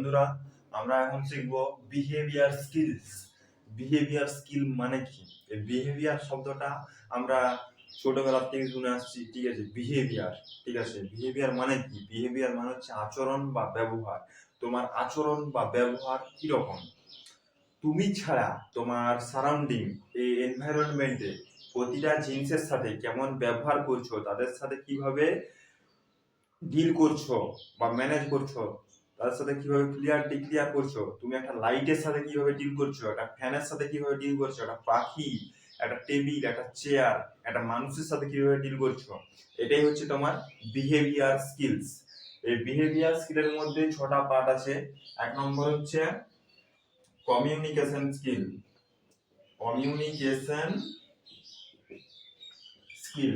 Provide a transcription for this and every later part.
বন্ধুরা, আমরা এখন শিখবো বিহেভিয়ার স্কিলস। বিহেভিয়ার স্কিল মানে কি? এই বিহেভিয়ার শব্দটা আমরা ছোটবেলা থেকে শুনে আসছি, ঠিক আছে? বিহেভিয়ার, ঠিক আছে? বিহেভিয়ার মানে কি? বিহেভিয়ার মানে হচ্ছে আচরণ বা ব্যবহার। তোমার আচরণ বা ব্যবহার কিরকম? তুমি ছাড়া তোমার সারাউন্ডিং, এই এনভায়রনমেন্টে প্রতিটা জিনিসের সাথে কেমন ব্যবহার করছো, তাদের সাথে কিভাবে ডিল করছো বা ম্যানেজ করছো, তাদের সাথে কিভাবে ক্লিয়ার করছো, তুমি একটা লাইটের সাথে কিভাবে ডিল করছো, একটা ফ্যানের সাথে কিভাবে ডিল করছো, একটা পাখি, একটা টেবিল, একটা চেয়ার, একটা মানুষের সাথে কিভাবে ডিল করছো, এটাই হচ্ছে তোমার বিহেভিয়ার স্কিলস। এই বিহেভিয়ার স্কিলের মধ্যে 6টা পার্ট আছে। 1 নম্বর হচ্ছে communication skill. Communication skill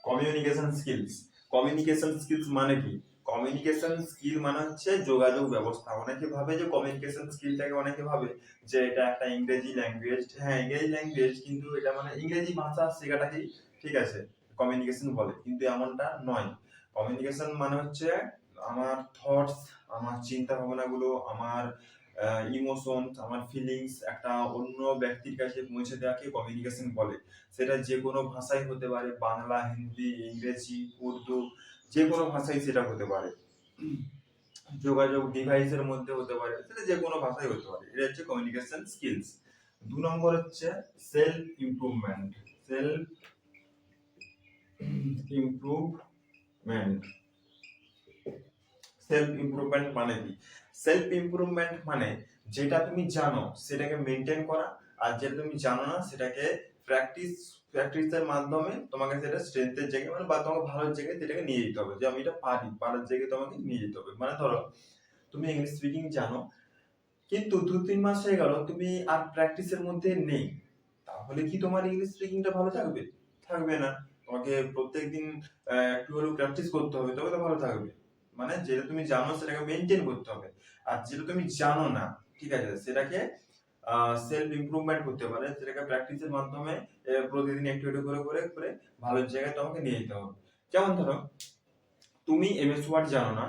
communication skills communication skills মানে কি? কমিউনিকেশন স্কিল মানে হচ্ছে যোগাযোগ ব্যবস্থা। অনেকে ভাবে যে কমিউনিকেশন স্কিলটাকে, অনেকে ভাবে যে এটা একটা ইংরেজি ল্যাঙ্গুয়েজ। হ্যাঁ, ইংরেজি ল্যাঙ্গুয়েজ, কিন্তু এটা মানে ইংরেজি ভাষা শেখাটাকেই, ঠিক আছে, কমিউনিকেশন বলে, কিন্তু এমনটা নয়। কমিউনিকেশন মানে হচ্ছে আমার থটস, আমার চিন্তা ভাবনাগুলো, আমার ইমোশন, আমার ফিলিংস একটা অন্য ব্যক্তির কাছে পৌঁছে দেওয়াকে কমিউনিকেশন বলে। সেটা যে কোনো ভাষাই হতে পারে, বাংলা, হিন্দি, ইংরেজি, উর্দু, যে কোনো ভাষাই সেটা হতে পারে। যোগাযোগ ডিভাইসের মধ্যে হতে পারে, সেটা যে কোনো ভাষাই হতে পারে। এটা হচ্ছে কমিউনিকেশন স্কিলস। 2 নম্বর হচ্ছে self improvement. Self improvement self improvement মানে কি? সেলফ ইমপ্রুভমেন্ট মানে যেটা তুমি জানো সেটাকে মেনটেন করা, আর যেটা তুমি জানো না সেটাকে প্র্যাকটিসের মাধ্যমে তোমাকে সেটা স্ট্রেংথের জায়গায়, মানে বা তোমাকে ভালো জায়গায় সেটাকে নিয়ে যেতে হবে। যে আমি এটা পারার জায়গায় তোমাকে নিয়ে যেতে হবে। মানে ধরো তুমি ইংলিশ স্পিকিং জানো, কিন্তু 2-3 মাস হয়ে গেল তুমি আর প্র্যাকটিসের মধ্যে নেই, তাহলে কি তোমার ইংলিশ স্পিকিংটা ভালো থাকবে? থাকবে না। তোমাকে প্রত্যেকদিন একটু হলেও প্র্যাকটিস করতে হবে, তবে তো ভালো থাকবে। মানে যেটা তুমি জানো সেটাকে মেনটেন করতে হবে, আর যেটা তুমি জানো না, ঠিক আছে, সেটাকে সেলফ ইমপ্রুভমেন্ট করতে পারে, সেটাকে প্র্যাকটিসের মাধ্যমে প্রতিদিন একটু একটু করে করে করে ভালো জায়গায় তোমাকে নিয়ে যেতে হবে। যেমন ধরো তুমি এমএস ওয়ার্ড জানো না,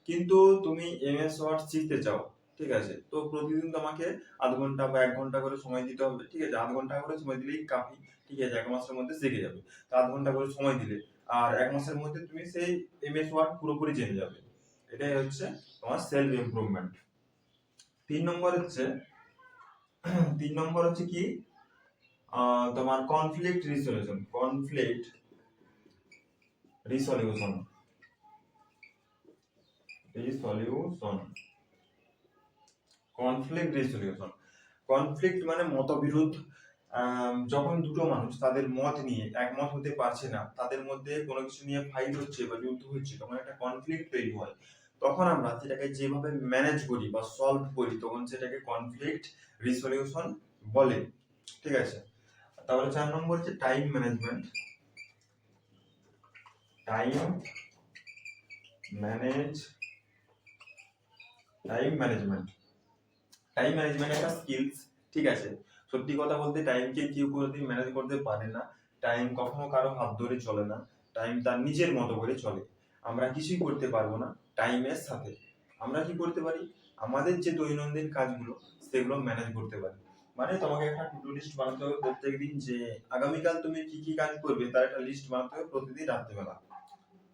কিন্তু তুমি এমএস ওয়ার্ড শিখতে চাও, ঠিক আছে, তো প্রতিদিন তোমাকে আধ ঘন্টা বা 1 ঘন্টা করে সময় দিতে হবে, ঠিক আছে? আধ ঘন্টা করে সময় দিলেই কাফি, ঠিক আছে? 1 মাসের মধ্যে শিখে যাবে। তো আধ ঘন্টা করে সময় দিলে আর 1 মাসের মধ্যে তুমি সেই এমএস ওয়ার্ড পুরোপুরি জেনে যাবে। এটাই হচ্ছে তোমার সেলফ ইমপ্রুভমেন্ট। 3 নম্বর হচ্ছে 3 নম্বর হচ্ছে কি? তোমার conflict resolution. Resolution resolution conflict resolution. Conflict মানে মতবিরোধ। যখন দুটো মানুষ তাদের মত নিয়ে একমত হতে পারছে না, তাদের মধ্যে কোনো কিছু নিয়ে ফাইট হচ্ছে বা যুদ্ধ হচ্ছে, তখন একটা কনফ্লিক্ট তৈরি হয়। তখন আমরা সেটাকে যেভাবে ম্যানেজ করি বা সলভ করি, তখন সেটাকে কনফ্লিক্ট রিসলিউশন বলে, ঠিক আছে? তাহলে 4 নম্বর হচ্ছে time management. Time manage time management time management একটা স্কিলস, ঠিক আছে? সত্যি কথা বলতে টাইমকে কেউ কোনোদিন ম্যানেজ করতে পারে না। টাইম কখনো কারো হাত ধরে চলে না। টাইম তার নিজের মতো করে চলে। আমরা কিছুই করতে পারবো না টাইমের সাথে। আমরা কি করতে পারি? আমাদের যে দৈনন্দিন কাজগুলো সেগুলো ম্যানেজ করতে পারি। মানে তোমাকে একটা টু ডু লিস্ট বানাতে হবে প্রত্যেকদিন, যে আগামীকাল তুমি কি কি কাজ করবে তার একটা লিস্ট বানাতে হবে প্রতিদিন রাত্রিবেলা,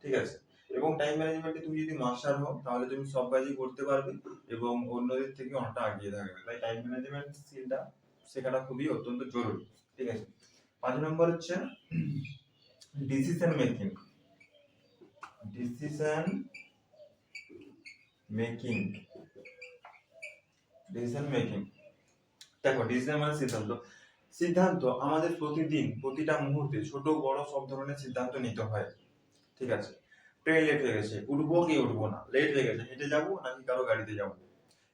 ঠিক আছে? এবং টাইম ম্যানেজমেন্টে তুমি যদি মাস্টার হও তাহলে তুমি সব কাজই করতে পারবে এবং অন্যদের থেকে অনেকটা এগিয়ে থাকবে। তাই টাইম ম্যানেজমেন্ট স্কিলটা শেখাটা খুবই অত্যন্ত জরুরি, ঠিক আছে? 5 নম্বর হচ্ছে decision making. Decision making decision making দেখো, ডিসিশন মানে সিদ্ধান্ত। সিদ্ধান্ত আমাদের প্রতিদিন প্রতিটা মুহূর্তে ছোট বড় সব ধরনের সিদ্ধান্ত নিতে হয়, ঠিক আছে? ট্রেন লেট হয়ে গেছে, উঠবো কি উঠবো না, লেট হয়ে গেছে, হেঁটে যাবো নাকি কারো গাড়িতে যাবো,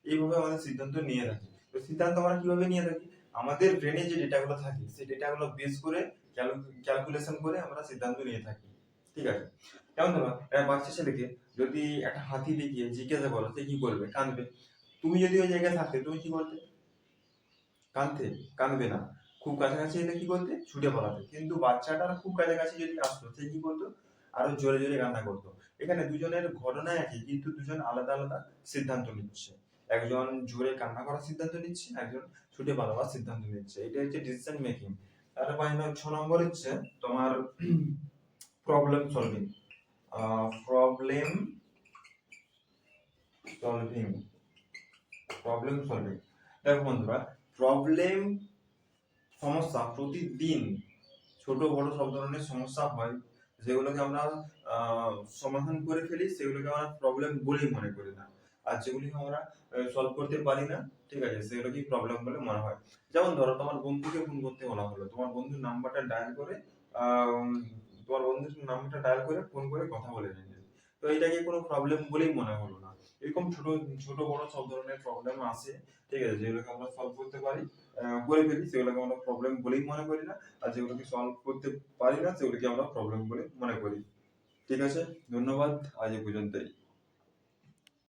এইভাবে আমাদের সিদ্ধান্ত নিয়ে থাকি। তো সিদ্ধান্ত আমরা কিভাবে নিয়ে থাকি? আমাদের ব্রেনে যে ডেটাগুলো থাকে সেই ডেটাগুলো বেস করে ক্যালকুলেশন করে আমরা সিদ্ধান্ত নিয়ে থাকি, ঠিক আছে? যেমন ধরো একটা বাচ্চা ছেলেকে যদি একটা হাতি দেখিয়ে জিজ্ঞাসা করো, সে কি করবে? কাঁদবে। তুমি যদি ওই জায়গায় থাকতে তুমি কি করতে? কাঁদতে? কাঁদবে না। খুব কাছাকাছি এলে কি করতে? ছুটে পালাতে। কিন্তু বাচ্চাটার খুব কাছাকাছি যদি আসতো সে কি করতো? আরো জোরে জোরে কান্না করতো। এখানে দুজনের ঘটনা একই, কিন্তু দুজন আলাদা আলাদা সিদ্ধান্ত নিচ্ছে। একজন জোরে কান্না করার সিদ্ধান্ত নিচ্ছে, একজন ছুটে পালাবার সিদ্ধান্ত নিচ্ছে। এটা হচ্ছে ডিসিশন মেকিং। তাহলে 6 নম্বর হচ্ছে তোমার problem solving. Problem solving problem solving দেখো বন্ধুরা, প্রবলেম সমস্যা প্রতিদিন ছোট বড় সব ধরনের সমস্যা হয়, যেগুলোকে আমরা সমাধান করে ফেলি, সেগুলোকে আমরা প্রবলেম বলেই মনে করি না। আর যেগুলিকে আমরা সলভ করতে পারি না, ঠিক আছে, সেগুলোকেই প্রবলেম বলে মনে হয়। যেমন ধরো তোমার বন্ধুকে ফোন করতে বলা হলো, তোমার বন্ধুর নাম্বারটা ডায়াল করে ফোন করে কথা বলে নিলে, তো এটাকে কোনো প্রবলেম বলেই মনে হলো না। এরকম ছোট ছোট বড় সব ধরনের প্রবলেম আছে, ঠিক আছে, যেগুলোকে আমরা সলভ করতে পারি, করে ফেলি, সেগুলোকে আমরা প্রবলেম বলেই মনে করি না। আর যেগুলোকে সলভ করতে পারি না, সেগুলোকে আমরা প্রবলেম বলে মনে করি। ঠিক আছে, ধন্যবাদ, আজ এই পর্যন্তই।